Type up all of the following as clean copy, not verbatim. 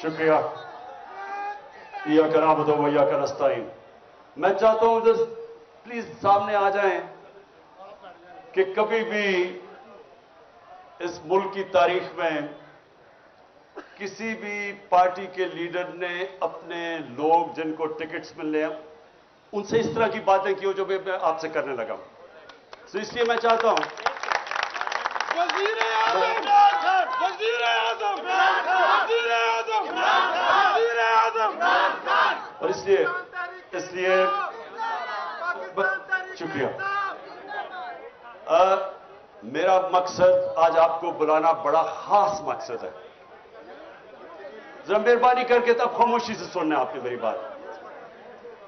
शुक्रिया। इय्याक नअबुदु व इय्याक नस्तईन। मैं चाहता हूं जस्ट प्लीज सामने आ जाएं कि कभी भी इस मुल्क की तारीख में किसी भी पार्टी के लीडर ने अपने लोग जिनको टिकट्स मिलने हैं उनसे इस तरह की बातें की हो जो मैं आपसे करने लगा। तो इसलिए मैं चाहता हूं और इसलिए शुक्रिया। मेरा मकसद आज आपको बुलाना बड़ा खास मकसद है। जरा मेहरबानी करके तब खामोशी से सुनना आपने मेरी बात,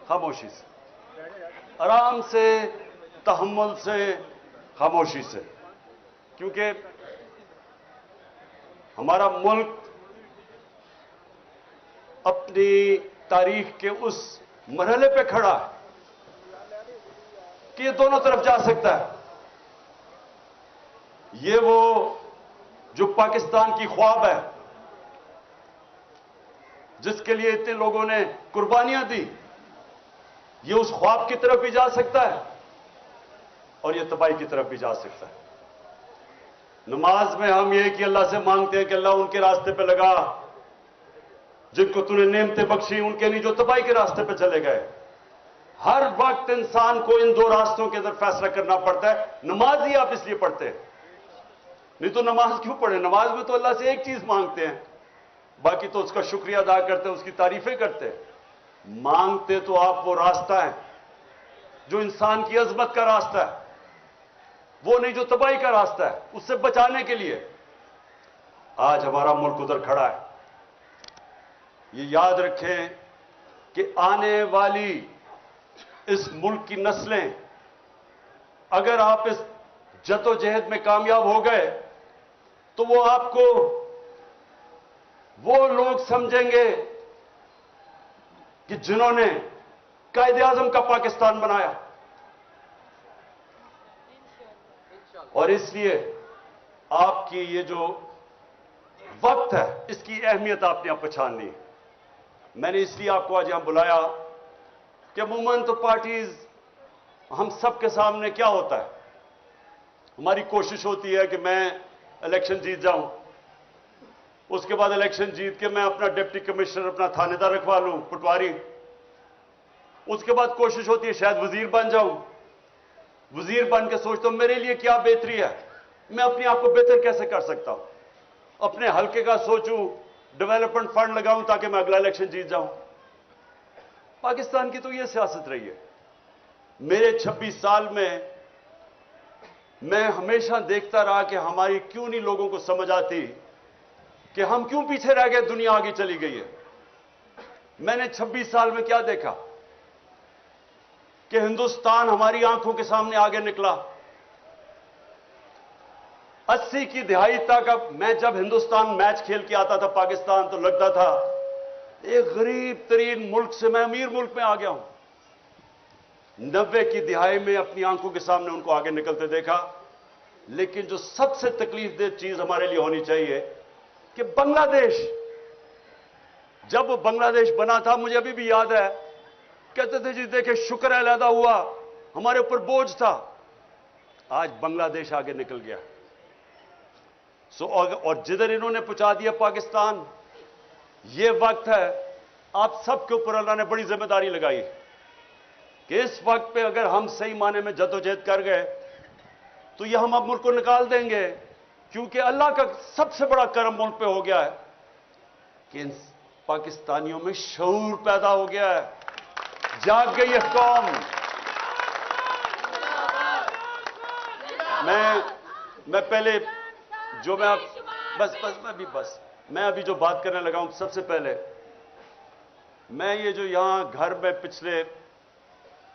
खामोशी से, आराम से, तहम्मुल से, खामोशी से, क्योंकि हमारा मुल्क अपनी तारीख के उस मरहले पे खड़ा है कि ये दोनों तरफ जा सकता है। ये वो जो पाकिस्तान की ख्वाब है जिसके लिए इतने लोगों ने कुर्बानियां दी, ये उस ख्वाब की तरफ भी जा सकता है और ये तबाही की तरफ भी जा सकता है। नमाज में हम ये कि अल्लाह से मांगते हैं कि अल्लाह उनके रास्ते पे लगा जिनको तूने नेमतें बख्शी, उनके नहीं जो तबाही के रास्ते पे चले गए। हर वक्त इंसान को इन दो रास्तों के अंदर फैसला करना पड़ता है। नमाज ही आप इसलिए पढ़ते हैं, नहीं तो नमाज क्यों पढ़े? नमाज में तो अल्लाह से एक चीज मांगते हैं, बाकी तो उसका शुक्रिया अदा करते हैं, उसकी तारीफें करते हैं। मांगते तो आप वो रास्ता है जो इंसान की अजमत का रास्ता है, वो नहीं जो तबाही का रास्ता है। उससे बचाने के लिए आज हमारा मुल्क उधर खड़ा है। ये याद रखें कि आने वाली इस मुल्क की नस्लें, अगर आप इस जद्दोजहद में कामयाब हो गए तो वो आपको वो लोग समझेंगे कि जिन्होंने कायदे-आज़म का पाकिस्तान बनाया। और इसलिए आपकी ये जो वक्त है इसकी अहमियत आपने अब पहचाननी है। मैंने इसलिए आपको आज यहां बुलाया कि अमूमन तो पार्टीज, हम सब के सामने क्या होता है, हमारी कोशिश होती है कि मैं इलेक्शन जीत जाऊं, उसके बाद इलेक्शन जीत के मैं अपना डिप्टी कमिश्नर, अपना थानेदार रखवा लूं, पटवारी। उसके बाद कोशिश होती है शायद वजीर बन जाऊं। वजीर बन के सोचता हूं मेरे लिए क्या बेहतरी है, मैं अपने आप को बेहतर कैसे कर सकता हूं, अपने हल्के का सोचूं, डेवलपमेंट फंड लगाऊं ताकि मैं अगला इलेक्शन जीत जाऊं। पाकिस्तान की तो यह सियासत रही है। मेरे 26 साल में मैं हमेशा देखता रहा कि हमारी क्यों नहीं लोगों को समझ आती कि हम क्यों पीछे रह गए, दुनिया आगे चली गई है। मैंने 26 साल में क्या देखा कि हिंदुस्तान हमारी आंखों के सामने आगे निकला। 80 की दहाई तक, अब मैं जब हिंदुस्तान मैच खेल के आता था पाकिस्तान तो लगता था एक गरीब तरीन मुल्क से मैं अमीर मुल्क में आ गया हूं। 90 की दहाई में अपनी आंखों के सामने उनको आगे निकलते देखा। लेकिन जो सबसे तकलीफ दे चीज हमारे लिए होनी चाहिए कि बांग्लादेश, जब वो बांग्लादेश बना था, मुझे अभी भी याद है, कहते थे जी देखे शुक्र है अलहदा हुआ, हमारे ऊपर बोझ था। आज बांग्लादेश आगे निकल गया। और जिधर इन्होंने पहुंचा दिया पाकिस्तान, ये वक्त है आप सबके ऊपर अल्लाह ने बड़ी जिम्मेदारी लगाई कि इस वक्त पे अगर हम सही माने में जद्दोजहद कर गए तो ये हम अब मुल्क को निकाल देंगे। क्योंकि अल्लाह का सबसे बड़ा करम मुल्क पे हो गया है कि इन पाकिस्तानियों में शऊर पैदा हो गया है, जाग गई है कौम। मैं पहले जो मैं मैं अभी जो बात करने लगा हूं, सबसे पहले मैं ये जो यहां घर में पिछले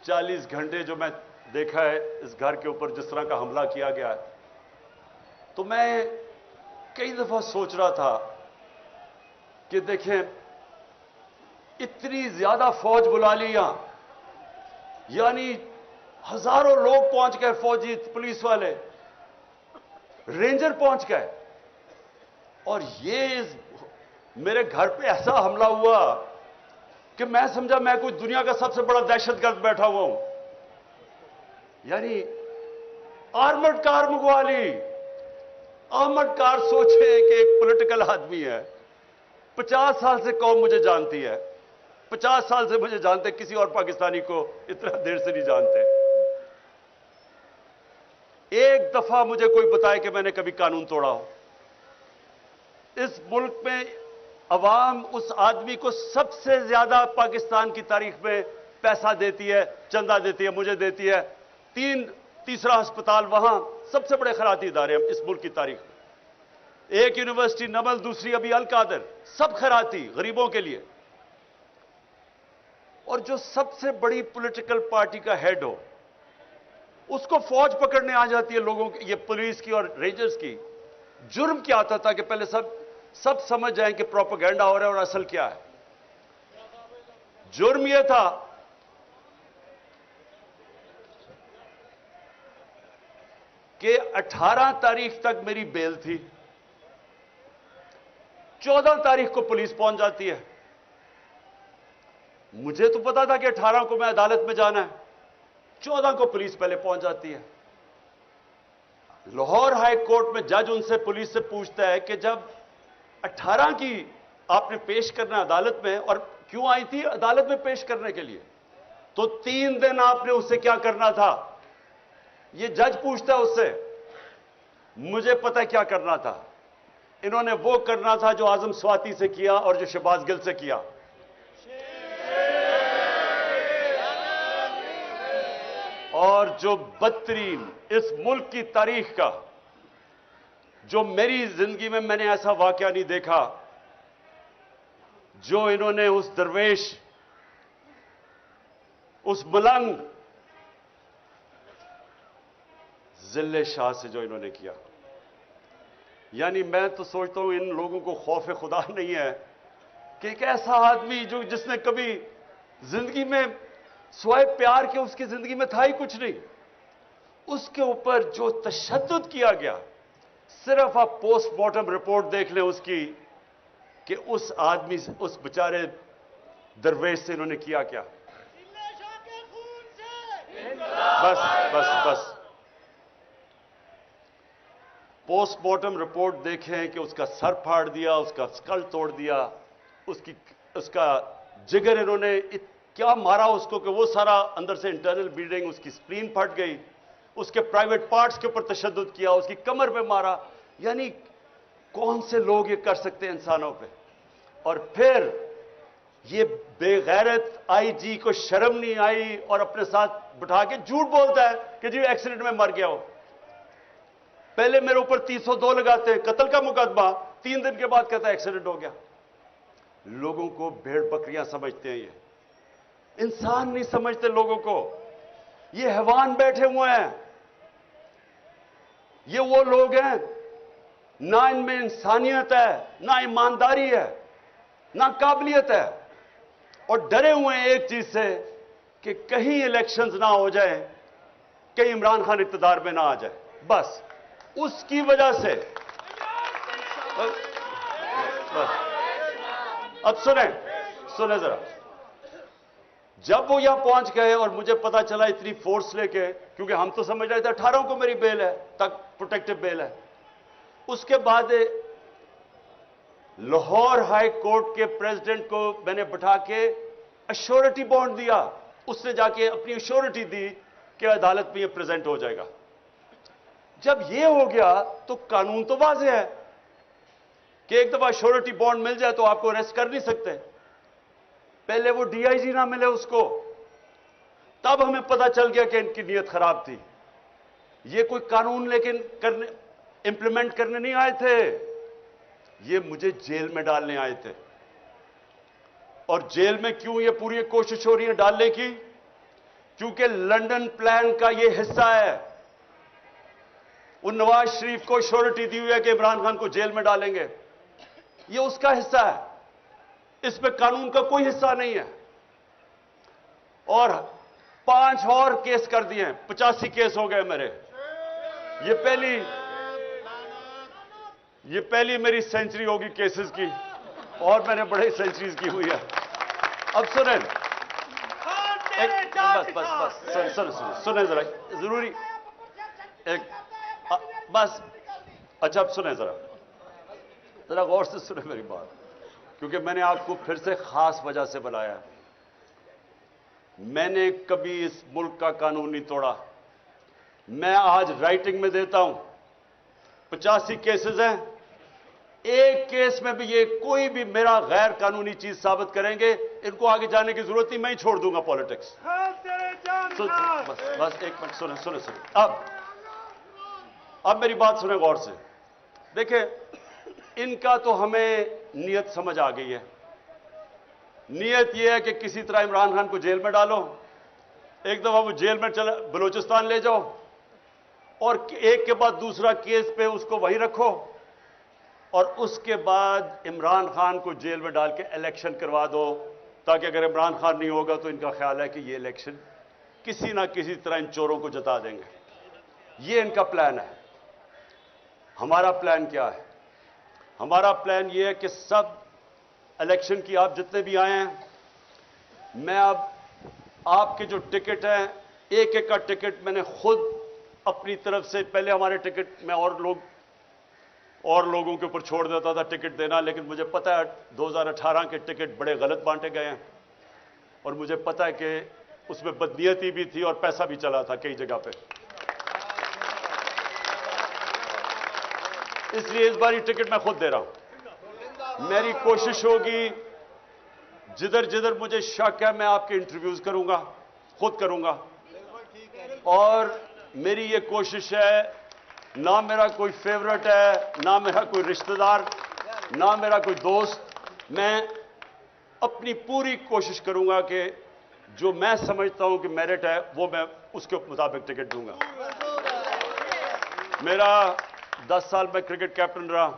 40 घंटे जो मैं देखा है इस घर के ऊपर जिस तरह का हमला किया गया है, तो मैं कई दफा सोच रहा था कि देखें इतनी ज्यादा फौज बुला ली यहां, यानी हजारों लोग पहुंच गए, फौजी, पुलिस वाले, रेंजर पहुंच गए, और ये میرے گھر پہ ایسا حملہ ہوا کہ میں سمجھا میں کوئی دنیا کا سب سے بڑا دہشت گرد بیٹھا ہوا ہوں. یعنی آرمڈ کار منگوا لی. آرمڈ کار سوچے کہ ایک پولیٹیکل آدمی ہے, 50 سال سے قوم مجھے جانتی ہے, 50 سال سے مجھے جانتے, کسی اور پاکستانی کو اتنا دیر سے نہیں جانتے. ایک دفعہ مجھے کوئی بتائے کہ میں نے کبھی قانون توڑا ہو. اس ملک میں عوام اس آدمی کو سب سے زیادہ پاکستان کی تاریخ میں پیسہ دیتی ہے, چندہ دیتی ہے, مجھے دیتی ہے. تیسرا ہسپتال وہاں, سب سے بڑے خیراتی ادارے ہیں اس ملک کی تاریخ میں. ایک یونیورسٹی نمل, دوسری ابھی القادر, سب خیراتی غریبوں کے لیے. اور جو سب سے بڑی پولیٹیکل پارٹی کا ہیڈ ہو, اس کو فوج پکڑنے آ جاتی ہے لوگوں کی, یہ پولیس کی اور رینجرز کی. جرم کیا آتا تھا کہ پہلے سب سمجھ جائیں کہ پروپیگنڈا ہو رہا ہے اور اصل کیا ہے. جرم یہ تھا کہ 18 تاریخ تک میری بیل تھی, 14 تاریخ کو پولیس پہنچ جاتی ہے. مجھے تو پتا تھا کہ 18 کو میں عدالت میں جانا ہے, 14 کو پولیس پہلے پہنچ جاتی ہے. لاہور ہائی کورٹ میں جج ان سے, پولیس سے پوچھتا ہے کہ جب 18 کی آپ نے پیش کرنا عدالت میں, اور کیوں آئی تھی عدالت میں پیش کرنے کے لیے, تو 3 دن آپ نے اسے کیا کرنا تھا. یہ جج پوچھتا ہے اس سے. مجھے پتہ کیا کرنا تھا. انہوں نے وہ کرنا تھا جو اعظم سواتی سے کیا اور جو شہباز گل سے کیا. اور جو بدترین اس ملک کی تاریخ کا, جو میری زندگی میں نے ایسا واقعہ نہیں دیکھا, جو انہوں نے اس درویش, اس ملنگ ذل شاہ سے جو انہوں نے کیا. یعنی میں تو سوچتا ہوں ان لوگوں کو خوف خدا نہیں ہے کہ ایک ایسا آدمی جس نے کبھی زندگی میں سوائے پیار کے اس کی زندگی میں تھا ہی کچھ نہیں, اس کے اوپر جو تشدد کیا گیا. صرف آپ پوسٹ مارٹم رپورٹ دیکھ لیں اس کی کہ اس آدمی سے, اس بیچارے درویش سے انہوں نے کیا کیا. بس بس بس پوسٹ مارٹم رپورٹ دیکھیں کہ اس کا سر پھاڑ دیا, اس کا اسکل توڑ دیا, اس کا جگر انہوں نے کیا مارا اس کو کہ وہ سارا اندر سے انٹرنل بلیڈنگ, اس کی سپلین پھٹ گئی, اس کے پرائیویٹ پارٹس کے اوپر تشدد کیا, اس کی کمر پہ مارا. یعنی کون سے لوگ یہ کر سکتے ہیں انسانوں پہ. اور پھر یہ بے غیرت آئی جی کو شرم نہیں آئی اور اپنے ساتھ بٹھا کے جھوٹ بولتا ہے کہ جی ایکسیڈنٹ میں مر گیا ہو. پہلے میرے اوپر 302 لگاتے ہیں, قتل کا مقدمہ, 3 دن کے بعد کہتا ہے ایکسیڈنٹ ہو گیا. لوگوں کو بھیڑ بکریاں سمجھتے ہیں, یہ انسان نہیں سمجھتے لوگوں کو. یہ حیوان بیٹھے ہوئے ہیں. یہ وہ لوگ ہیں نہ ان میں انسانیت ہے, نہ ایمانداری ہے, نہ قابلیت ہے, اور ڈرے ہوئے ہیں ایک چیز سے کہ کہیں الیکشنز نہ ہو جائے, کہیں عمران خان اقتدار میں نہ آ جائے. بس اس کی وجہ سے. اب سنیں ذرا. جب وہ یہاں پہنچ گئے اور مجھے پتا چلا اتنی فورس لے کے, کیونکہ ہم تو سمجھ رہے تھے 18 کو میری بیل ہے, تک پروٹیکٹیو بیل ہے. اس کے بعد لاہور ہائی کورٹ کے پریزیڈنٹ کو میں نے بٹھا کے ایشورٹی بانڈ دیا. اس نے جا کے اپنی ایشورٹی دی کہ عدالت میں یہ پریزنٹ ہو جائے گا. جب یہ ہو گیا تو قانون تو واضح ہے کہ ایک دفعہ ایشورٹی بانڈ مل جائے تو آپ کو اریسٹ کر نہیں سکتے. پہلے وہ ڈی آئی جی نہ ملے اس کو, تب ہمیں پتا چل گیا کہ ان کی نیت خراب تھی. یہ کوئی قانون لیکن امپلیمنٹ کرنے نہیں آئے تھے, یہ مجھے جیل میں ڈالنے آئے تھے. اور جیل میں کیوں یہ پوری کوشش ہو رہی ہے ڈالنے کی؟ کیونکہ لنڈن پلان کا یہ حصہ ہے. وہ نواز شریف کو ایشورٹی دی ہوئی ہے کہ عمران خان کو جیل میں ڈالیں گے, یہ اس کا حصہ ہے. اس میں قانون کا کوئی حصہ نہیں ہے. اور 5 اور کیس کر دیے, 85 کیس ہو گئے میرے. یہ پہلی میری سینچری ہوگی کیسز کی. اور میں نے بڑے سینچریز کی ہوئی ہے. اب سنیں, بس سنیں ذرا, ضروری ایک بس. اچھا اب سنیں ذرا غور سے سنیں میری بات, کیونکہ میں نے آپ کو پھر سے خاص وجہ سے بلایا. میں نے کبھی اس ملک کا قانون نہیں توڑا. میں آج رائٹنگ میں دیتا ہوں, 85 کیسز ہیں, ایک کیس میں بھی یہ کوئی بھی میرا غیر قانونی چیز ثابت کریں گے, ان کو آگے جانے کی ضرورت نہیں, میں ہی چھوڑ دوں گا پالیٹکس. بس ایک منٹ سنیں. اب میری بات سنیں غور سے. دیکھیں, ان کا تو ہمیں نیت سمجھ آ گئی ہے. نیت یہ ہے کہ کسی طرح عمران خان کو جیل میں ڈالو, ایک دفعہ وہ جیل میں بلوچستان لے جاؤ, اور ایک کے بعد دوسرا کیس پہ اس کو وہیں رکھو, اور اس کے بعد عمران خان کو جیل میں ڈال کے الیکشن کروا دو, تاکہ اگر عمران خان نہیں ہوگا تو ان کا خیال ہے کہ یہ الیکشن کسی نہ کسی طرح ان چوروں کو جتا دیں گے. یہ ان کا پلان ہے. ہمارا پلان کیا ہے؟ ہمارا پلان یہ ہے کہ سب الیکشن کی آپ جتنے بھی آئے ہیں, میں اب آپ کے جو ٹکٹ ہیں, ایک ایک کا ٹکٹ میں نے خود اپنی طرف سے, پہلے ہمارے ٹکٹ میں اور لوگوں کے اوپر چھوڑ دیتا تھا ٹکٹ دینا, لیکن مجھے پتا ہے 2018 کے ٹکٹ بڑے غلط بانٹے گئے ہیں, اور مجھے پتا ہے کہ اس میں بدنیتی بھی تھی اور پیسہ بھی چلا تھا کئی جگہ پہ. اس لیے اس بار یہ ٹکٹ میں خود دے رہا ہوں. میری کوشش ہوگی جدھر جدھر مجھے شک ہے میں آپ کے انٹرویوز کروں گا, خود کروں گا. اور میری یہ کوشش ہے, نہ میرا کوئی فیورٹ ہے, نہ میرا کوئی رشتہ دار, نہ میرا کوئی دوست. میں اپنی پوری کوشش کروں گا کہ جو میں سمجھتا ہوں کہ میرٹ ہے وہ میں اس کے مطابق ٹکٹ دوں گا. میرا 10 سال میں کرکٹ کیپٹن رہا,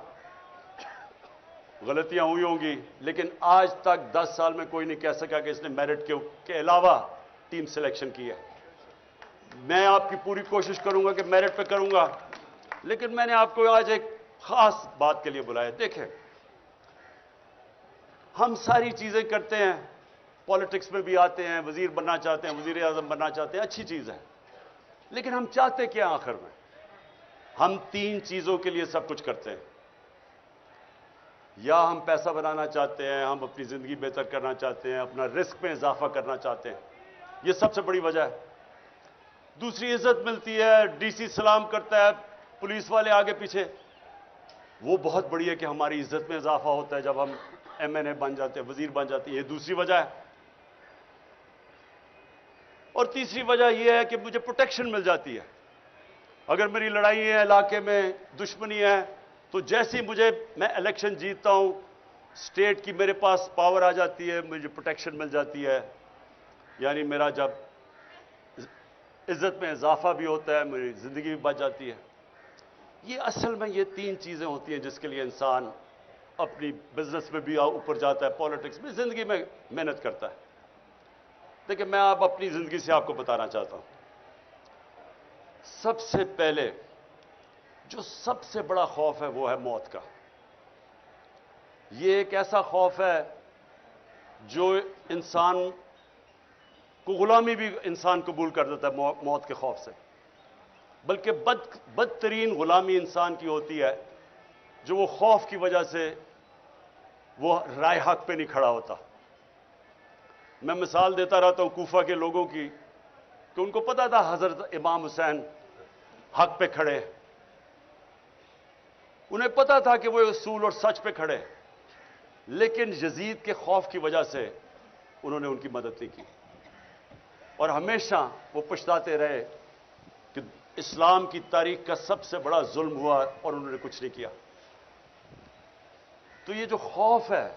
غلطیاں ہوئی ہوں گی, لیکن آج تک 10 سال میں کوئی نہیں کہہ سکا کہ اس نے میرٹ کے علاوہ ٹیم سلیکشن کی ہے. میں آپ کی پوری کوشش کروں گا کہ میرٹ پہ کروں گا, لیکن میں نے آپ کو آج ایک خاص بات کے لیے بلایا. دیکھیں, ہم ساری چیزیں کرتے ہیں, پالیٹکس میں بھی آتے ہیں, وزیر بننا چاہتے ہیں, وزیر اعظم بننا چاہتے ہیں, اچھی چیز ہے, لیکن ہم چاہتے کیا آخر میں؟ ہم 3 چیزوں کے لیے سب کچھ کرتے ہیں. یا ہم پیسہ بنانا چاہتے ہیں, ہم اپنی زندگی بہتر کرنا چاہتے ہیں, اپنا رزق میں اضافہ کرنا چاہتے ہیں, یہ سب سے بڑی وجہ ہے. دوسری عزت ملتی ہے, ڈی سی سلام کرتا ہے, پولیس والے آگے پیچھے, وہ بہت بڑی ہے کہ ہماری عزت میں اضافہ ہوتا ہے جب ہم ایم این اے بن جاتے ہیں, وزیر بن جاتے ہیں. یہ دوسری وجہ ہے. اور تیسری وجہ یہ ہے کہ مجھے پروٹیکشن مل جاتی ہے. اگر میری لڑائی ہے, علاقے میں دشمنی ہے, تو جیسی میں الیکشن جیتتا ہوں, اسٹیٹ کی میرے پاس پاور آ جاتی ہے, مجھے پروٹیکشن مل جاتی ہے. یعنی میرا جب عزت میں اضافہ بھی ہوتا ہے, میری زندگی بھی بچ جاتی ہے. یہ اصل میں یہ 3 چیزیں ہوتی ہیں جس کے لیے انسان اپنی بزنس میں بھی اوپر جاتا ہے, پالیٹکس میں, زندگی میں محنت کرتا ہے. دیکھیں, میں اب اپنی زندگی سے آپ کو بتانا چاہتا ہوں. سب سے پہلے جو سب سے بڑا خوف ہے وہ ہے موت کا. یہ ایک ایسا خوف ہے جو انسان کو غلامی بھی انسان قبول کر دیتا ہے موت کے خوف سے. بلکہ بدترین غلامی انسان کی ہوتی ہے جو وہ خوف کی وجہ سے وہ رائے حق پہ نہیں کھڑا ہوتا. میں مثال دیتا رہتا ہوں کوفہ کے لوگوں کی, کہ ان کو پتا تھا حضرت امام حسین حق پہ کھڑے, انہیں پتا تھا کہ وہ اصول اور سچ پہ کھڑے, لیکن یزید کے خوف کی وجہ سے انہوں نے ان کی مدد نہیں کی, اور ہمیشہ وہ پچھتاتے رہے کہ اسلام کی تاریخ کا سب سے بڑا ظلم ہوا اور انہوں نے کچھ نہیں کیا. تو یہ جو خوف ہے,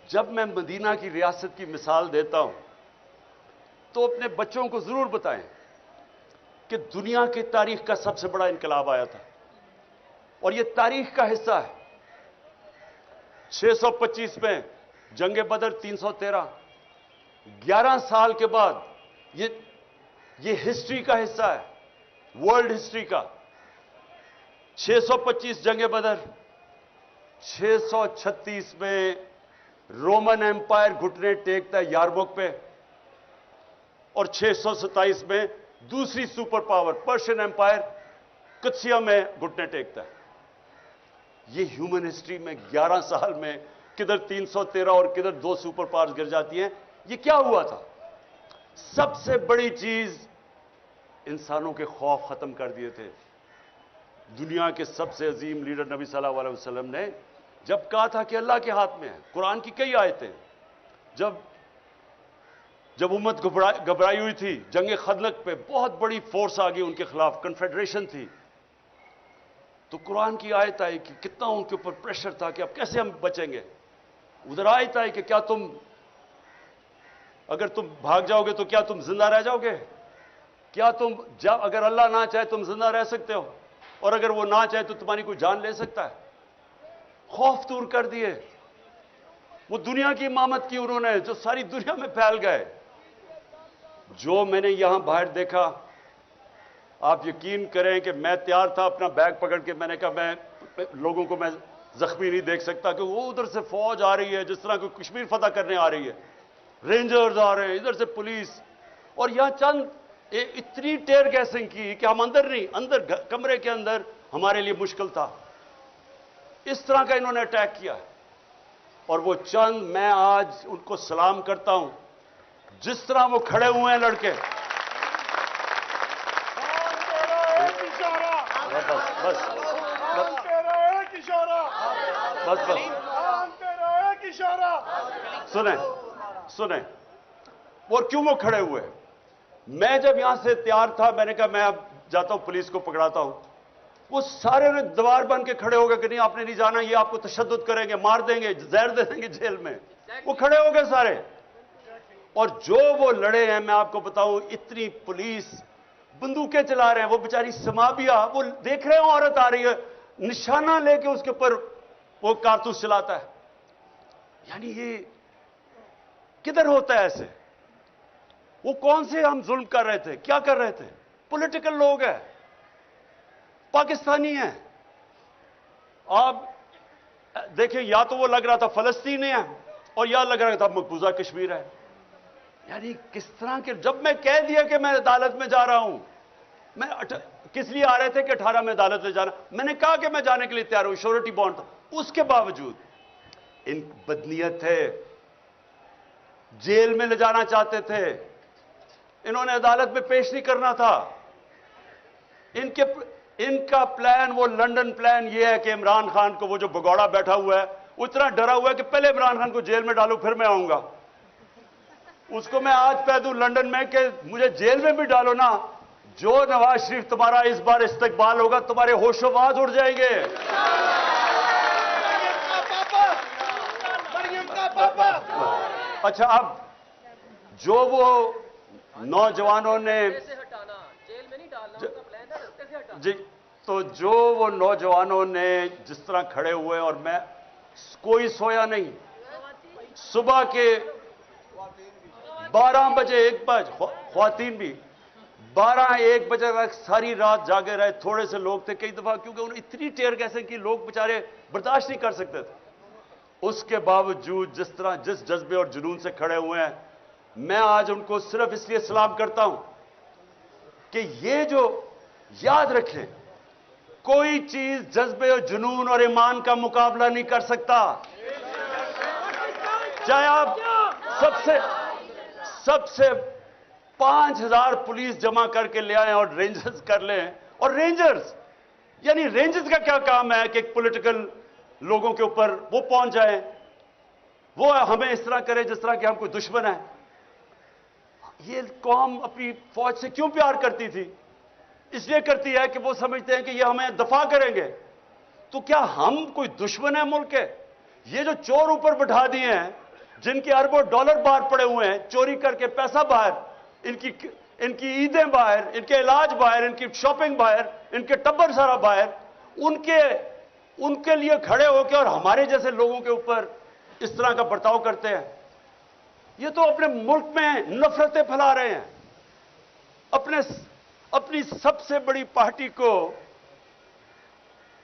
جب میں مدینہ کی ریاست کی مثال دیتا ہوں تو اپنے بچوں کو ضرور بتائیں کہ دنیا کی تاریخ کا سب سے بڑا انقلاب آیا تھا, اور یہ تاریخ کا حصہ ہے. 625 میں جنگ بدر, 313, 11 سال کے بعد یہ ہسٹری کا حصہ ہے, ورلڈ ہسٹری کا. 625 جنگ بدر, 636 में रोमन एम्पायर घुटने टेकता है यारमुक पे, और 627 में दूसरी सुपर पावर पर्शियन एम्पायर कुत्सिया में घुटने टेकता है। ये ह्यूमन हिस्ट्री में 11 साल में किधर 313 और किधर 2 सुपर पावर्स गिर जाती हैं। ये क्या हुआ था? सबसे बड़ी चीज, इंसानों के खौफ खत्म कर दिए थे। दुनिया के सबसे अजीम लीडर नबी सल्लल्लाहु अलैहि वसल्लम ने जब कहा था कि अल्लाह के हाथ में है, कुरान की कई आयतें, जब उम्मत घबराई हुई थी, जंग खंदक पे बहुत बड़ी फोर्स आ गई उनके खिलाफ, कन्फेडरेशन थी, तो कुरान की आयत आई कि कितना उनके ऊपर प्रेशर था कि अब कैसे हम बचेंगे। उधर आयत आई कि क्या अगर तुम भाग जाओगे तो क्या तुम जिंदा रह जाओगे? क्या अगर अल्लाह ना चाहे तुम जिंदा रह सकते हो, और अगर वो ना चाहे तो तुम्हारी कोई जान ले सकता है। खौफ दूर कर दिए। वो दुनिया की इमामत की उन्होंने, जो सारी दुनिया में फैल गए। जो मैंने यहां बाहर देखा, आप यकीन करें कि मैं तैयार था अपना बैग पकड़ के, मैंने कहा मैं लोगों को मैं जख्मी नहीं देख सकता, कि वो उधर से फौज आ रही है जिस तरह कोई कश्मीर फतह करने आ रही है, रेंजर्स आ रहे हैं, इधर से पुलिस, और यहां चंद इतनी टेयर गैसिंग की कि हम अंदर नहीं, अंदर कमरे के अंदर हमारे लिए मुश्किल था। इस तरह का इन्होंने अटैक किया। और वो चंद, मैं आज उनको सलाम करता हूं, जिस तरह वो खड़े हुए हैं लड़के। बस सुने और क्यों वो खड़े हुए? मैं जब यहां से तैयार था, मैंने कहा मैं अब जाता हूं, पुलिस को पकड़ाता हूं। वो सारे ने दीवार बन के खड़े हो गए कि नहीं आपने नहीं जाना, ये आपको तशद्दुद करेंगे, मार देंगे, जहर दे देंगे जेल में। वो खड़े हो गए सारे। और जो वो लड़े हैं, मैं आपको बताऊं, इतनी पुलिस बंदूकें चला रहे हैं। वो बेचारी समाबिया, वो देख रहे हो औरत आ रही है, निशाना लेके उसके ऊपर वो कारतूस चलाता है। यानी ये किधर होता है ऐसे? वो कौन से हम जुल्म कर रहे थे, क्या कर रहे थे? पॉलिटिकल लोग हैं, पाकिस्तानी हैं। आप देखिए, या तो वो लग रहा था फलस्तीनी है, और या लग रहा था मकबूजा कश्मीर है। यानी किस तरह के, जब मैं कह दिया कि मैं अदालत में जा रहा हूं, मैं किस लिए आ रहे थे कि 18 में अदालत में जाना, मैंने कहा कि मैं जाने के लिए तैयार हूं, श्योरिटी बॉन्ड था, उसके बावजूद इन बदनीयत थे, जेल में ले जाना चाहते थे, इन्होंने अदालत में पेश नहीं करना था। इनका प्लान, वो लंदन प्लान ये है कि इमरान खान को, वो जो भगौड़ा बैठा हुआ है, वो इतना डरा हुआ है कि पहले इमरान खान को जेल में डालो फिर मैं आऊंगा। उसको मैं आज कह दूं लंदन में कि मुझे जेल में भी डालो ना, जो नवाज शरीफ तुम्हारा इस बार इस्तकबाल होगा, तुम्हारे होशोबाज उड़ जाएंगे। अच्छा, अब जो वो नौजवानों ने जेल में नहीं डालना, उनका प्लान है रस्ते से हटाना। जी, तो जो वो नौजवानों ने जिस तरह खड़े हुए, और मैं कोई सोया नहीं, सुबह के 12 बजे 1 बजे, ख्वातीन भी 12-1 बजे तक सारी रात जागे रहे। थोड़े से लोग थे कई दफा, क्योंकि उन्हें इतनी टेयर गैसिंग की लोग बेचारे बर्दाश्त नहीं कर सकते थे। उसके बावजूद जिस तरह, जिस जज्बे और जुनून से खड़े हुए हैं, मैं आज उनको सिर्फ इसलिए सलाम करता हूं कि ये जो, याद रखें, कोई चीज जज्बे और जुनून और ईमान का मुकाबला नहीं कर सकता। चाहे आप सबसे 5000 पुलिस जमा करके ले आए और रेंजर्स कर लें, और रेंजर्स, यानी रेंजर्स का क्या काम है कि पॉलिटिकल लोगों के ऊपर वो पहुंच जाए, वो हमें इस तरह करे जिस तरह कि हम कोई दुश्मन है। ये कौम अपनी फौज से क्यों प्यार करती थी? इसलिए करती है कि वो समझते हैं कि ये हमें दफा करेंगे। तो क्या हम कोई दुश्मन है मुल्क के? ये जो चोर ऊपर बैठा दिए हैं, जिनके अरबों डॉलर बाहर पड़े हुए हैं, चोरी करके पैसा बाहर, इनकी ईदें बाहर, इनके इलाज बाहर, इनकी शॉपिंग बाहर, इनके टब्बर सारा बाहर, उनके लिए खड़े होकर और हमारे जैसे लोगों के ऊपर इस तरह का बर्ताव करते हैं। ये तो अपने मुल्क में नफरतें फैला रहे हैं, अपनी सबसे बड़ी पार्टी को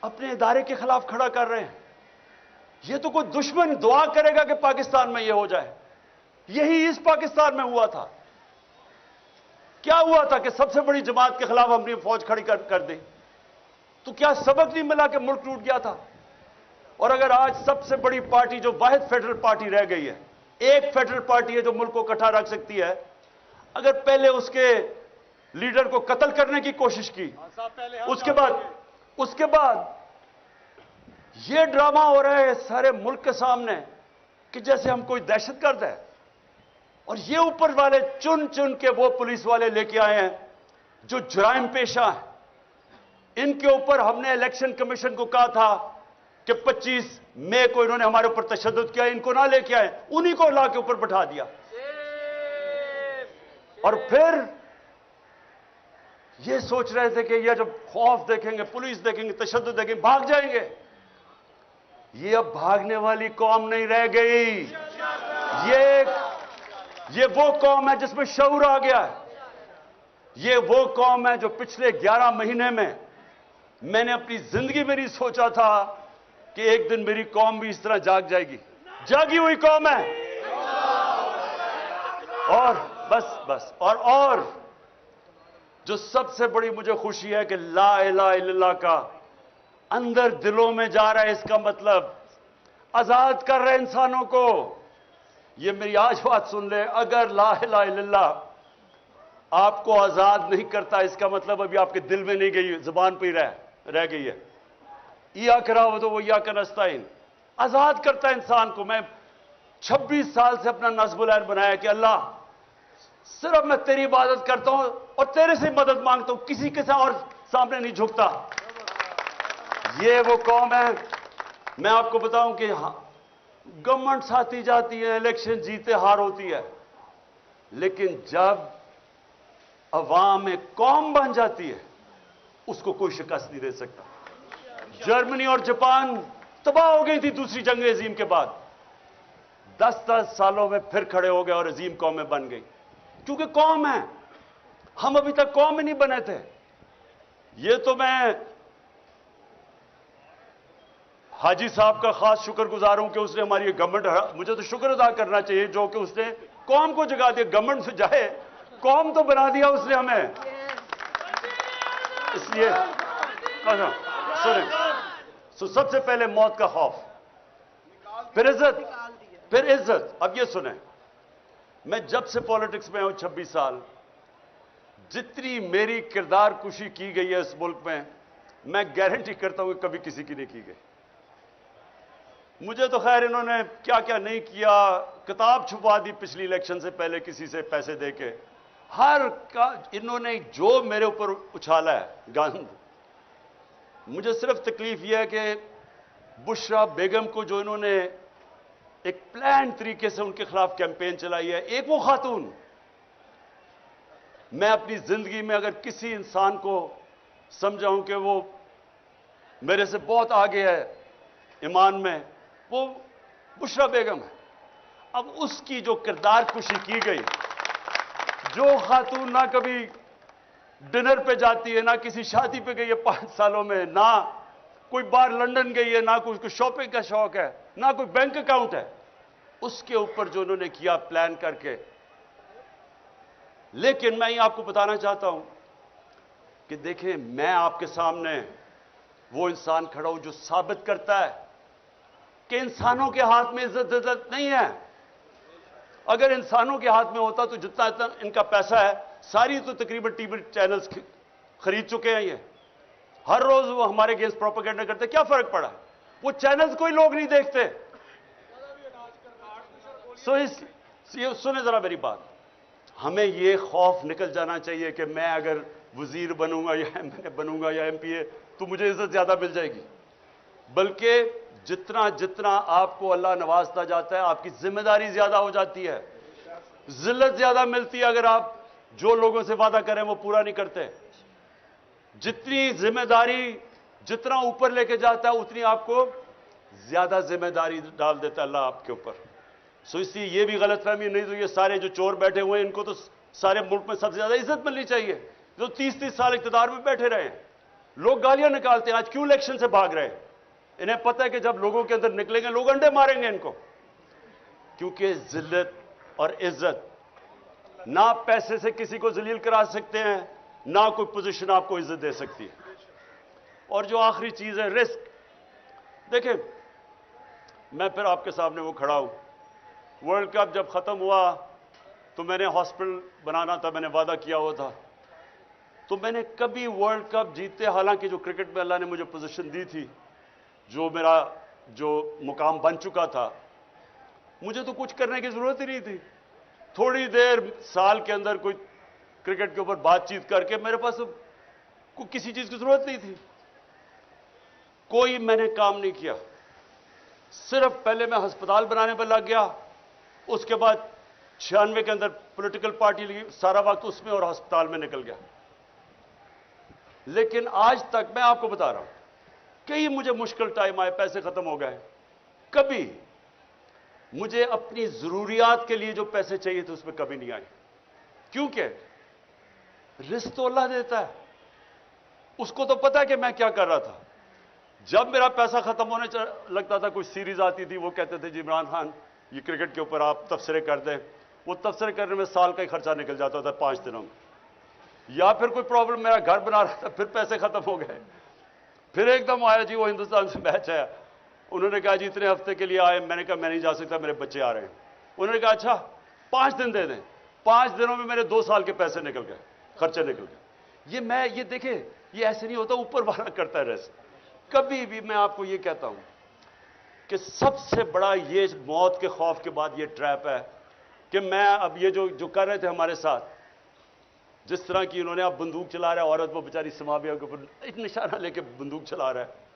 अपने इदारे के खिलाफ खड़ा कर रहे हैं। ये तो कोई दुश्मन दुआ करेगा कि पाकिस्तान में ये हो जाए। यही इस पाकिस्तान में हुआ था। क्या हुआ था कि सबसे बड़ी जमात के खिलाफ हमने फौज खड़ी कर दी। तो क्या सबक नहीं मिला कि मुल्क टूट गया था? और अगर आज सबसे बड़ी पार्टी जो वाहिद फेडरल पार्टी रह गई है, एक फेडरल पार्टी है जो मुल्क को इकट्ठा रख सकती है, अगर पहले उसके लीडर को कत्ल करने की कोशिश की, उसके बाद ये ड्रामा हो रहा है सारे मुल्क के सामने कि जैसे हम कोई दहशतगर्द है, और ये ऊपर वाले चुन चुन के वो पुलिस वाले लेके आए हैं जो जुराइम पेशा है। इनके ऊपर हमने इलेक्शन कमीशन को कहा था कि 25 मई को इन्होंने हमारे ऊपर तशद्दुद किया, इनको ना लेके आए, उन्हीं को ला के ऊपर बैठा दिया। और फिर ये सोच रहे थे कि ये जब खौफ देखेंगे, पुलिस देखेंगे, तशद्दुद देखेंगे, भाग जाएंगे। ये अब भागने वाली कौम नहीं रह गई। ये वो कौम है जिसमें शऊर आ गया है। ये वो कौम है जो पिछले 11 महीने में मैंने अपनी जिंदगी में नहीं सोचा था कि एक दिन मेरी कौम भी इस तरह जाग जाएगी। जागी हुई कौम है। और बस और जो सबसे बड़ी मुझे खुशी है कि ला इलाहा इल्लल्लाह का अंदर दिलों में जा रहा है। इसका मतलब आजाद कर रहे इंसानों को। ये मेरी आज बात सुन ले, अगर ला इलाहा इल्लल्लाह आपको आजाद नहीं करता, इसका मतलब अभी आपके दिल में नहीं गई, जुबान पे ही रह गई है। इय्याक नअबुदु व इय्याक नस्तईन आजाद करता है इंसान को। मैं 26 साल से अपना नज़्मुल ऐन बनाया कि अल्लाह सिर्फ मैं तेरी इबादत करता हूं और तेरे से मदद मांगता हूं, किसी के और सामने नहीं झुकता। ये वो कौम है। मैं आपको बताऊं कि गवर्नमेंट आती जाती है, इलेक्शन जीते हार होती है, लेकिन जब अवाम एक कौम बन जाती है उसको कोई शिकस्त नहीं दे सकता। जर्मनी और जापान तबाह हो गई थी दूसरी जंग अजीम के बाद, 10-10 सालों में फिर खड़े हो गए और अजीम कौमें बन गई, क्योंकि कौम है। हम अभी तक कौम ही नहीं बने थे। ये तो मैं हाजी साहब का खास शुक्रगुजार हूं कि उसने हमारी गवर्नमेंट, मुझे तो शुक्र अदा करना चाहिए जो कि उसने कौम को जगा दिया। गवर्नमेंट से जाए, कौम तो बना दिया उसने हमें। इसलिए सुने, सबसे पहले मौत का खौफ, फिर इज्जत। अब ये सुने, मैं जब से पॉलिटिक्स में हूं 26 साल, जितनी मेरी किरदार कुशी की गई है इस मुल्क में, मैं गारंटी करता हूं कि कभी किसी की नहीं की गई। मुझे तो खैर इन्होंने क्या क्या नहीं किया, किताब छुपा दी पिछली इलेक्शन से पहले किसी से पैसे देके, हर का इन्होंने जो मेरे ऊपर उछाला है गंद। मुझे सिर्फ तकलीफ यह है कि बुशरा बेगम को जो इन्होंने एक प्लान तरीके से उनके खिलाफ कैंपेन चलाई है, एक वो खातून, मैं अपनी जिंदगी में अगर किसी इंसान को समझाऊं कि वो मेरे से बहुत आगे है ईमान में, वो बुशरा बेगम है। अब उसकी जो किरदार कुशी की गई, जो खातून ना कभी डिनर पे जाती है, ना किसी शादी पे गई है 5 सालों में, ना कोई बार लंदन गई है, ना कोई शॉपिंग का शौक है, ना कोई बैंक अकाउंट है, उसके ऊपर जो उन्होंने किया प्लान करके। लेकिन मैं ये आपको बताना चाहता हूं कि देखें, मैं आपके सामने वो इंसान खड़ा हूं जो साबित करता है कि इंसानों के हाथ में इज्जत नहीं है। अगर इंसानों के हाथ में होता तो जितना इनका पैसा है, सारी तो तकरीबन टीवी चैनल्स खरीद चुके हैं। ये हर रोज वो हमारे अगेंस्ट प्रोपेगेंडा करते, क्या फर्क पड़ा? वो चैनल्स कोई लोग नहीं देखते। सुने जरा मेरी बात, हमें ये खौफ निकल जाना चाहिए कि मैं अगर वजीर बनूंगा या एमएलए बनूंगा या एमपीए तो मुझे इज्जत ज्यादा मिल जाएगी। बल्कि जितना जितना आपको अल्लाह नवाजता जाता है, आपकी जिम्मेदारी ज्यादा हो जाती है, जिल्लत ज्यादा मिलती है अगर आप जो लोगों से वादा करें वो पूरा नहीं करते। जितनी जिम्मेदारी जितना ऊपर लेके जाता है, उतनी आपको ज्यादा जिम्मेदारी डाल देता है अल्लाह आपके ऊपर। सो इसलिए ये भी गलतफहमी नहीं तो ये सारे जो चोर बैठे हुए हैं, इनको तो सारे मुल्क में सबसे ज्यादा इज्जत मिलनी चाहिए, जो 30-30 साल इख्तिदार में बैठे रहे हैं। लोग गालियां निकालते हैं, आज क्यों इलेक्शन से भाग रहे हैं? انہیں پتہ ہے کہ جب لوگوں کے اندر نکلیں گے لوگ انڈے ماریں گے ان کو، کیونکہ ذلت اور عزت نہ پیسے سے کسی کو ذلیل کرا سکتے ہیں، نہ کوئی پوزیشن آپ کو عزت دے سکتی ہے۔ اور جو آخری چیز ہے رسک، دیکھیں میں پھر آپ کے سامنے وہ کھڑا ہوں، ورلڈ کپ جب ختم ہوا تو میں نے ہاسپٹل بنانا تھا، میں نے وعدہ کیا ہوا تھا، تو میں نے کبھی ورلڈ کپ جیتے، حالانکہ جو کرکٹ میں اللہ نے مجھے پوزیشن دی تھی، جو میرا جو مقام بن چکا تھا، مجھے تو کچھ کرنے کی ضرورت ہی نہیں تھی، تھوڑی دیر سال کے اندر کوئی کرکٹ کے اوپر بات چیت کر کے میرے پاس کسی چیز کی ضرورت نہیں تھی، کوئی میں نے کام نہیں کیا، صرف پہلے میں ہسپتال بنانے پر لگ گیا، اس کے بعد 96 کے اندر پولیٹیکل پارٹی لگی، سارا وقت اس میں اور ہسپتال میں نکل گیا۔ لیکن آج تک میں آپ کو بتا رہا ہوں، کئی مجھے مشکل ٹائم آئے، پیسے ختم ہو گئے، کبھی مجھے اپنی ضروریات کے لیے جو پیسے چاہیے تھے اس میں کبھی نہیں آئے، کیونکہ رزق تو اللہ دیتا ہے، اس کو تو پتا ہے کہ میں کیا کر رہا تھا۔ جب میرا پیسہ ختم ہونے لگتا تھا، کوئی سیریز آتی تھی، وہ کہتے تھے جی عمران خان یہ کرکٹ کے اوپر آپ تبصرے کر دیں، وہ تبصرے کرنے میں سال کا ہی خرچہ نکل جاتا تھا 5 دنوں میں، یا پھر کوئی پرابلم، میرا گھر بنا رہا تھا، پھر پیسے ختم ہو گئے، پھر ایک دم آیا جی وہ ہندوستان سے میچ ہے، انہوں نے کہا جی اتنے ہفتے کے لیے آئے، میں نے کہا میں نہیں جا سکتا، میرے بچے آ رہے ہیں، انہوں نے کہا اچھا 5 دن دے دیں، 5 دنوں میں میرے 2 سال کے پیسے نکل گئے، خرچے نکل گئے۔ یہ دیکھیں، یہ ایسے نہیں ہوتا، اوپر والا کرتا ہے رزق۔ کبھی بھی میں آپ کو یہ کہتا ہوں کہ سب سے بڑا یہ موت کے خوف کے بعد یہ ٹریپ ہے کہ میں اب یہ جو کر رہے تھے ہمارے ساتھ، جس طرح کی انہوں نے اب بندوق چلا رہا ہے، عورت وہ بیچاری سماویہ کے اوپر ایک نشانہ لے کے بندوق چلا رہا ہے،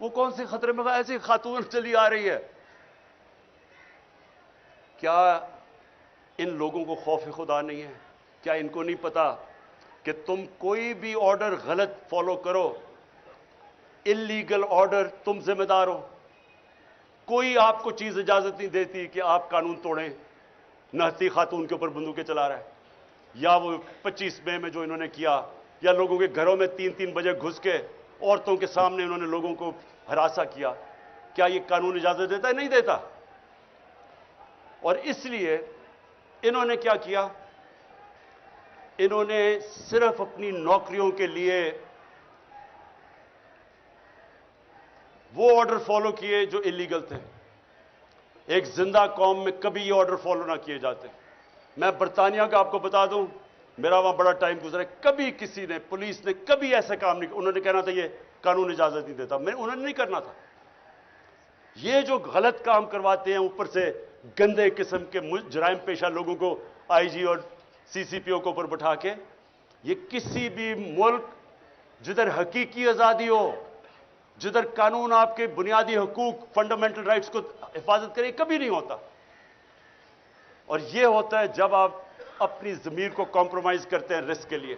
وہ کون سے خطرے میں، ایسی خاتون چلی آ رہی ہے، کیا ان لوگوں کو خوف خدا نہیں ہے؟ کیا ان کو نہیں پتا کہ تم کوئی بھی آرڈر غلط فالو کرو، اللیگل آرڈر، تم ذمہ دار ہو؟ کوئی آپ کو چیز اجازت نہیں دیتی کہ آپ قانون توڑیں، نہتی خاتون کے اوپر بندوقیں چلا رہا ہے، یا وہ 25 مئی میں جو انہوں نے کیا، یا لوگوں کے گھروں میں 3 بجے گھس کے عورتوں کے سامنے انہوں نے لوگوں کو ہراساں کیا، کیا یہ قانون اجازت دیتا ہے؟ نہیں دیتا۔ اور اس لیے انہوں نے کیا کیا، انہوں نے صرف اپنی نوکریوں کے لیے وہ آرڈر فالو کیے جو اللیگل تھے۔ ایک زندہ قوم میں کبھی یہ آرڈر فالو نہ کیے جاتے۔ میں برطانیہ کا آپ کو بتا دوں، میرا وہاں بڑا ٹائم گزرا ہے، کبھی کسی نے، پولیس نے کبھی ایسا کام نہیں کیا، انہوں نے کہنا تھا یہ قانون اجازت نہیں دیتا، انہوں نے نہیں کرنا تھا۔ یہ جو غلط کام کرواتے ہیں، اوپر سے گندے قسم کے جرائم پیشہ لوگوں کو آئی جی اور سی سی پی او کے اوپر بٹھا کے، یہ کسی بھی ملک جدھر حقیقی آزادی ہو، جدھر قانون آپ کے بنیادی حقوق، فنڈامنٹل رائٹس کو حفاظت کرے، کبھی نہیں ہوتا۔ اور یہ ہوتا ہے جب آپ اپنی ضمیر کو کمپرومائز کرتے ہیں رزق کے لیے۔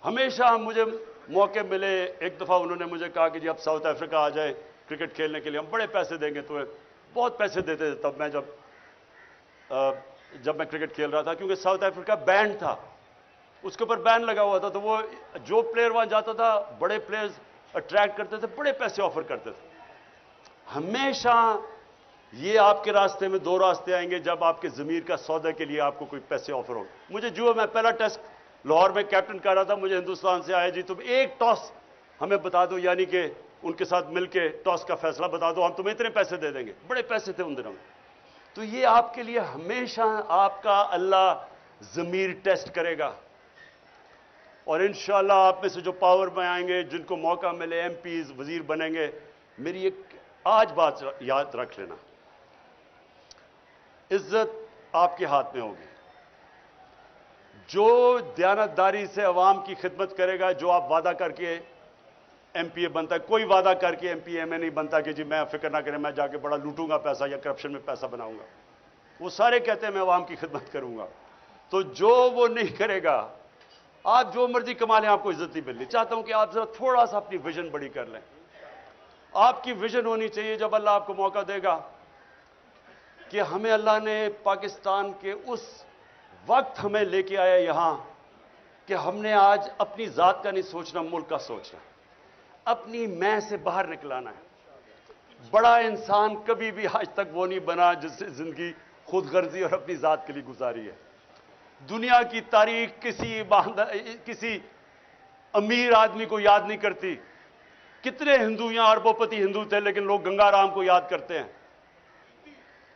ہمیشہ مجھے موقع ملے، ایک دفعہ انہوں نے مجھے کہا کہ جی آپ ساؤتھ افریقہ آ جائیں کرکٹ کھیلنے کے لیے، ہم بڑے پیسے دیں گے تمہیں، بہت پیسے دیتے تھے تب میں جب میں کرکٹ کھیل رہا تھا، کیونکہ ساؤتھ افریقہ بینڈ تھا، اس کے اوپر بین لگا ہوا تھا، تو وہ جو پلیئر وہاں جاتا تھا، بڑے پلیئرز اٹریکٹ کرتے تھے، بڑے پیسے آفر کرتے تھے۔ ہمیشہ یہ آپ کے راستے میں 2 راستے آئیں گے، جب آپ کے ضمیر کا سودا کے لیے آپ کو کوئی پیسے آفر ہو۔ مجھے جو میں پہلا ٹیسٹ لاہور میں کیپٹن کر رہا تھا، مجھے ہندوستان سے آیا جی تم ایک ٹاس ہمیں بتا دو، یعنی کہ ان کے ساتھ مل کے ٹاس کا فیصلہ بتا دو، ہم تمہیں اتنے پیسے دے دیں گے۔ بڑے پیسے تھے ان دنوں میں۔ تو یہ آپ کے لیے ہمیشہ آپ کا اللہ ضمیر ٹیسٹ کرے گا، اور انشاءاللہ آپ میں سے جو پاور میں آئیں گے، جن کو موقع ملے، ایم پیز، وزیر بنیں گے، میری ایک آج بات یاد رکھ لینا، عزت آپ کے ہاتھ میں ہوگی۔ جو دیانتداری سے عوام کی خدمت کرے گا، جو آپ وعدہ کر کے ایم پی اے بنتا ہے، کوئی وعدہ کر کے ایم پی اے میں نہیں بنتا کہ جی میں فکر نہ کریں میں جا کے بڑا لوٹوں گا پیسہ یا کرپشن میں پیسہ بناؤں گا، وہ سارے کہتے ہیں میں عوام کی خدمت کروں گا۔ تو جو وہ نہیں کرے گا، آپ جو مرضی کما لیں، آپ کو عزت نہیں ملنی۔ چاہتا ہوں کہ آپ ذرا تھوڑا سا اپنی ویژن بڑی کر لیں۔ آپ کی ویژن ہونی چاہیے، جب اللہ آپ کو موقع دے گا کہ ہمیں اللہ نے پاکستان کے اس وقت ہمیں لے کے آیا یہاں کہ ہم نے آج اپنی ذات کا نہیں سوچنا، ملک کا سوچنا، اپنی میں سے باہر نکلانا ہے۔ बड़ा इंसान कभी भी आज तक वो नहीं बना जिससे जिंदगी खुद गर्जी और अपनी जात के लिए गुजारी है। दुनिया की तारीख किसी अमीर आदमी को याद नहीं करती। कितने हिंदू यहां अरबोपति हिंदू थे, लेकिन लोग गंगाराम को याद करते हैं।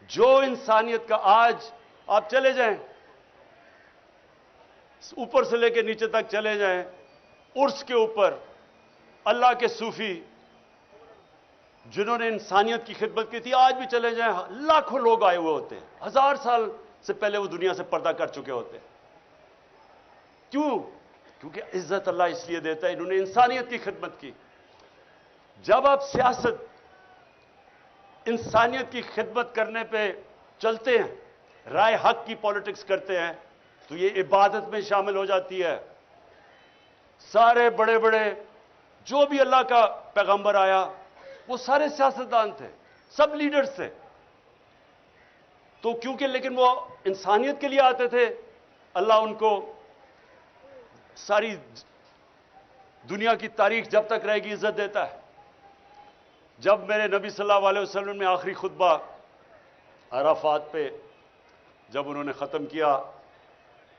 जो इंसानियत का, आज आप चले जाएं, ऊपर से लेकर नीचे तक चले जाएं, उर्स के ऊपर अल्लाह के सूफी जिन्होंने इंसानियत की खिदमत की थी, आज भी चले जाएं, लाखों लोग आए हुए होते हैं। 1000 साल से पहले वो दुनिया से पर्दा कर चुके होते हैं। क्यों? क्योंकि इज्जत अल्लाह इसलिए देता है, इन्होंने इंसानियत की खिदमत की। जब आप सियासत इंसानियत की खिदमत करने पे चलते हैं, राय हक की पॉलिटिक्स करते हैं, तो ये इबादत में शामिल हो जाती है। सारे बड़े बड़े जो भी अल्लाह का पैगंबर आया वो सारे सियासतदान थे, सब लीडर्स थे। तो क्योंकि लेकिन वो इंसानियत के लिए आते थे, अल्लाह उनको सारी दुनिया की तारीख जब तक रहेगी इज्जत देता है। जब मेरे नबी सल्लल्लाहु अलैहि वसल्लम ने आखिरी खुतबा अराफात पे जब उन्होंने ख़त्म किया,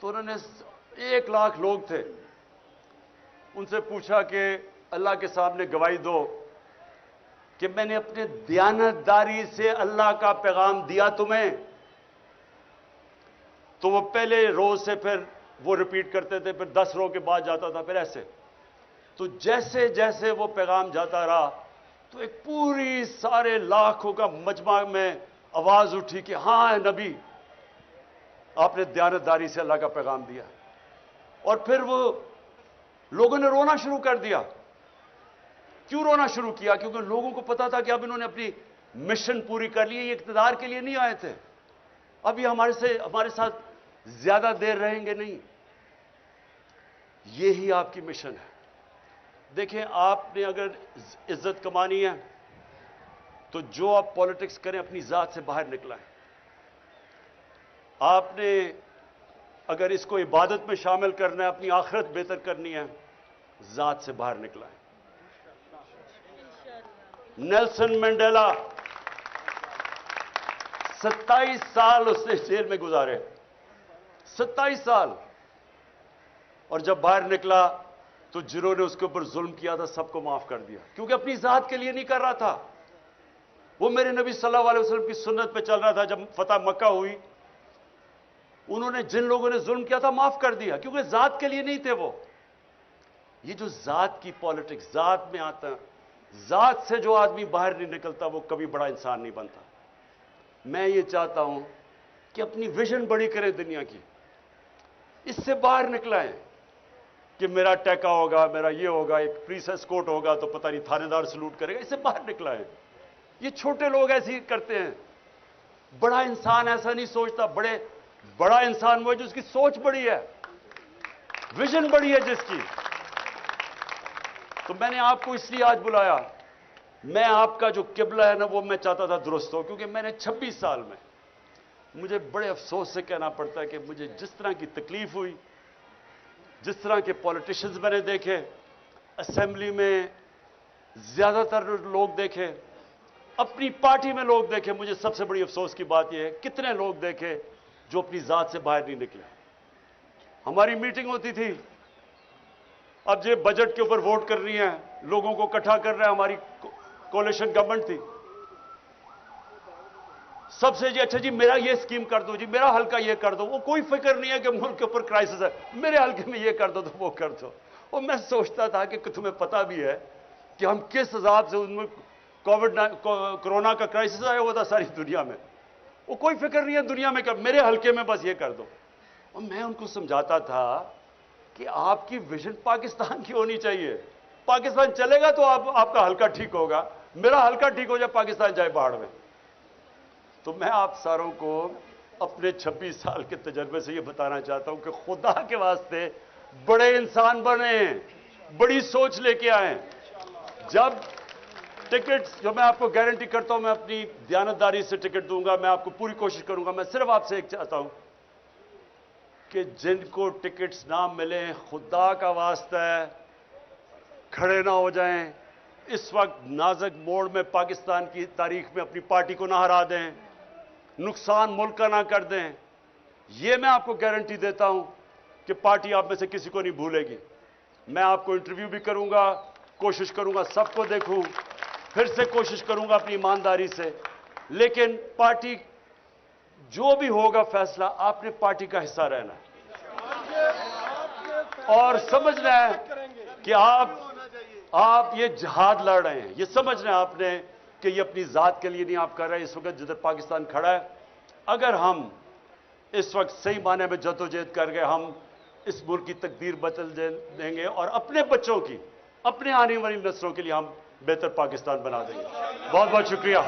तो उन्होंने 1 लाख लोग थे, उनसे पूछा कि अल्लाह के सामने गवाही दो कि मैंने अपने दयानतदारी से अल्लाह का पैगाम दिया तुम्हें। तो वो पहले रोज से फिर वो रिपीट करते थे, फिर 10 रोज के बाद जाता था, फिर ऐसे। तो जैसे जैसे वो पैगाम जाता रहा, तो एक पूरी सारे लाखों का मजमा में आवाज उठी कि हाँ नबी, आपने दयानतदारी से अल्लाह का पैगाम दिया। और फिर वो लोगों ने रोना शुरू कर दिया। क्यों रोना शुरू किया? क्योंकि लोगों को पता था कि अब इन्होंने अपनी मिशन पूरी कर ली है, ये इक़्तिदार के लिए नहीं आए थे, अब ये हमारे साथ ज्यादा देर रहेंगे नहीं। ये ही आपकी मिशन है। देखें, आपने अगर इज्जत कमानी है तो जो आप पॉलिटिक्स करें अपनी जात से बाहर निकलाएं। आपने अगर इसको इबादत में शामिल करना है, अपनी आखिरत बेहतर करनी है, जात से बाहर निकलाएं। नेल्सन मंडेला 27 साल उसने जेल में गुजारे, 27 साल। और जब बाहर निकला तो जिन्होंने उसके ऊपर जुल्म किया था सबको माफ कर दिया, क्योंकि अपनी जात के लिए नहीं कर रहा था। वो मेरे नबी सल्लल्लाहु अलैहि वसल्लम की सुन्नत पे चल रहा था। जब फतह मक्का हुई, उन्होंने जिन लोगों ने जुल्म किया था माफ कर दिया, क्योंकि जात के लिए नहीं थे वो। ये जो जात की पॉलिटिक्स, जात में आता है, जात से जो आदमी बाहर नहीं निकलता वो कभी बड़ा इंसान नहीं बनता। मैं ये चाहता हूं कि अपनी विजन बड़ी करें दुनिया की, इससे बाहर निकलाएं कि मेरा टैका होगा, मेरा ये होगा, एक प्रीस एस्कॉर्ट होगा तो पता नहीं थानेदार सलूट करेगा। इससे बाहर निकलाएं। ये छोटे लोग ऐसे ही करते हैं। बड़ा इंसान ऐसा नहीं सोचता। बड़ा इंसान वो है जिसकी सोच बड़ी है, विजन बड़ी है जिसकी। तो मैंने आपको इसलिए आज बुलाया। मैं आपका जो किबला है ना, वो मैं चाहता था दुरुस्त हो, क्योंकि मैंने 26 साल में, मुझे बड़े अफसोस से कहना पड़ता है कि मुझे जिस तरह की तकलीफ हुई, जिस तरह के पॉलिटिशियंस मैंने देखे, असेंबली में ज्यादातर लोग देखे, अपनी पार्टी में लोग देखे, मुझे सबसे बड़ी अफसोस की बात यह है कितने लोग देखे जो अपनी जात से बाहर नहीं निकले। हमारी मीटिंग होती थी, अब ये बजट के ऊपर वोट कर रही है, लोगों को इकट्ठा कर रहा है। हमारी कोalition गवर्नमेंट थी, सबसे जी अच्छा जी मेरा ये स्कीम कर दो, जी मेरा हल्का ये कर दो। वो कोई फिक्र नहीं है कि मुल्क के ऊपर क्राइसिस है, मेरे हल्के में ये कर दो तो वो कर दो। और मैं सोचता था कि तुम्हें पता भी है कि हम किस हिसाब से उनमें कोरोना का क्राइसिस आया हुआ था सारी दुनिया में। वो कोई फिक्र नहीं है दुनिया में, मेरे हल्के में बस ये कर दो। और मैं उनको समझाता था कि आपकी विजन पाकिस्तान की होनी चाहिए। पाकिस्तान चलेगा तो आपका हल्का ठीक होगा, मेरा हल्का ठीक हो जाए, पाकिस्तान जाए बाहर में। तो मैं आप सारों को अपने 26 साल के तजर्बे से ये बताना चाहता हूं कि खुदा के वास्ते बड़े इंसान बने, बड़ी सोच लेके आए। जब टिकट, जो मैं आपको गारंटी करता हूं, मैं अपनी दयानतदारी से टिकट दूंगा, मैं आपको पूरी कोशिश करूंगा। मैं सिर्फ आपसे एक चाहता हूं कि जिनको टिकट्स ना मिले, खुदा का वास्ता है खड़े ना हो जाएं, इस वक्त नाजुक मोड़ में पाकिस्तान की तारीख में अपनी पार्टी को ना हरा दें, नुकसान मुल्क का ना कर दें। ये मैं आपको गारंटी देता हूं कि पार्टी आप में से किसी को नहीं भूलेगी। मैं आपको इंटरव्यू भी करूंगा, कोशिश करूंगा सबको देखूं, फिर से कोशिश करूंगा अपनी ईमानदारी से। लेकिन पार्टी जो भी होगा फैसला, आपने पार्टी का हिस्सा रहना है और समझना है कि आप ये जिहाद लड़ रहे हैं। ये समझना है आपने कि ये अपनी जात के लिए नहीं आप कर रहे हैं। इस वक्त जिधर पाकिस्तान खड़ा है, अगर हम इस वक्त सही माने में जदोजहद कर गए, हम इस मुल्क की तकदीर बदल देंगे और अपने बच्चों की, अपने आने वाली नस्लों के लिए हम बेहतर पाकिस्तान बना देंगे। बहुत बहुत शुक्रिया।